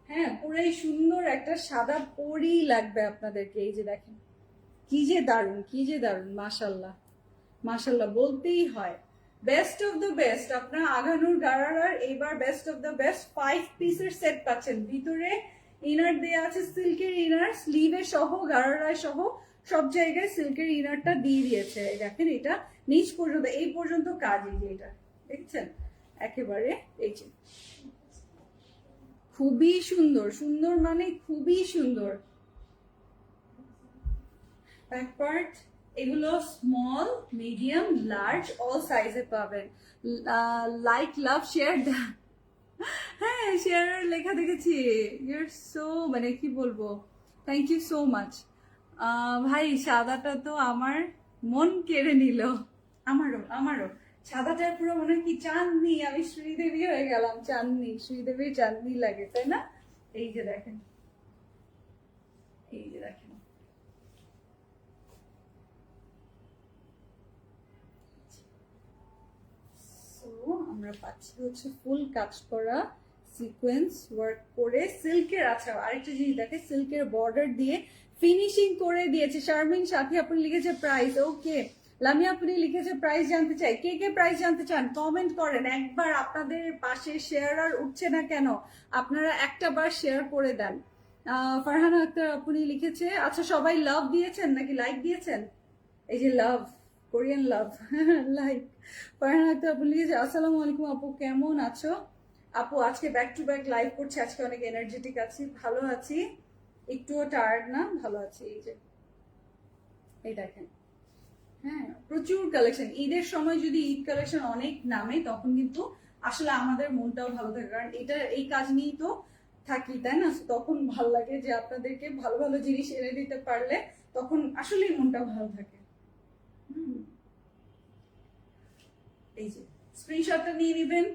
হ্যাঁ, পুরাই সুন্দর একটা সাদা পরি লাগবে আপনাদেরকে। এই যে দেখেন কি যে দারুণ, কি যে দারুণ, মাশাল্লাহ মাশাল্লাহ বলতেই হয়। বেস্ট অফ দ্য বেস্ট, আপনারা আগানুর গারারার এইবার বেস্ট অফ দ্য বেস্ট 5 পিসের সেট পাচ্ছেন। ভিতরে ইনার দেয়া আছে সিল্কের ইনার, স্লিভে সহ গারারায় সহ সব জায়গায় সিল্কের ইনারটা দিয়ে দিয়েছে। দেখেন এটা নিচ পর্যন্ত, এই পর্যন্ত কাজ। এই যে এটা দেখছেন একেবারে, এই যে খুবই সুন্দর, সুন্দর মানে খুবই সুন্দর। ব্যাক পার্ট এগুলো স্মল, মিডিয়াম, লার্জ অল সাইজে পাবেন। লাইক, লাভ, শেয়ার। হ্যাঁ, শেয়ার লেখা দেখেছি। ইউর সো, মানে কি বলবো, থ্যাংক ইউ সো মাচ। ভাই সাদাটা তো আমার মন কেড়ে নিল। আমারও আমারও সাদাটার পুরো মনে হয় কি চাঁদনি, আমি শ্রীদেবী হয়ে গেলাম। চাঁদনি, শ্রীদেবীর চাঁদনি লাগে তাই না? এই যে দেখেন, এই যে দেখেন, আমরা পাচ্ছি হচ্ছে ফুল কাজ করা সিকোয়েন্স ওয়ার্ক করে সিল্কের। আচ্ছা আরেকটা জিনিস দেখে, সিল্কের বর্ডার দিয়ে ফিনিশিং করে দিয়েছে। শারমিন সাথী আপনি লিখেছে প্রাইস, ওকে। লামিয়া আপনি লিখেছে প্রাইস জানতে চাই। কে কে প্রাইস জানতে চান কমেন্ট করেন একবার। আপনাদের পাশে শেয়ার আর উঠছে না কেন? আপনারা একটা বার শেয়ার করে দেন। ফারহানা আক্তার আপনি লিখেছে, আচ্ছা সবাই লাভ দিয়েছেন নাকি লাইক দিয়েছেন? এই যে লাভ, কোরিয়ান লাভ, লাইক। ফারহানা আক্তার আপনি লিখেছে আসসালামু আলাইকুম আপু, কেমন আছো? আপু আজকে ব্যাক টু ব্যাক লাইভ করছি, আজকে অনেক এনার্জেটিক আছি, ভালো আছি, একটুও টায়ার্ড না, ভালো আছি। এই যে এই দেখেন, হ্যাঁ প্রচুর কালেকশন। ঈদের সময় যদি ঈদ কালেকশন অনেক নামে তখন কিন্তু আসলে আমাদের মনটাও ভালো থাকে, কারণ এটা এই কাজ নিয়েই তো থাকি তাই না? তখন ভালো লাগে যে আপনাদেরকে ভালো ভালো জিনিস এনে দিতে পারলে তখন আসলেই মনটা ভালো থাকে। এই যে স্ক্রিনশটটা নিয়ে নেবেন।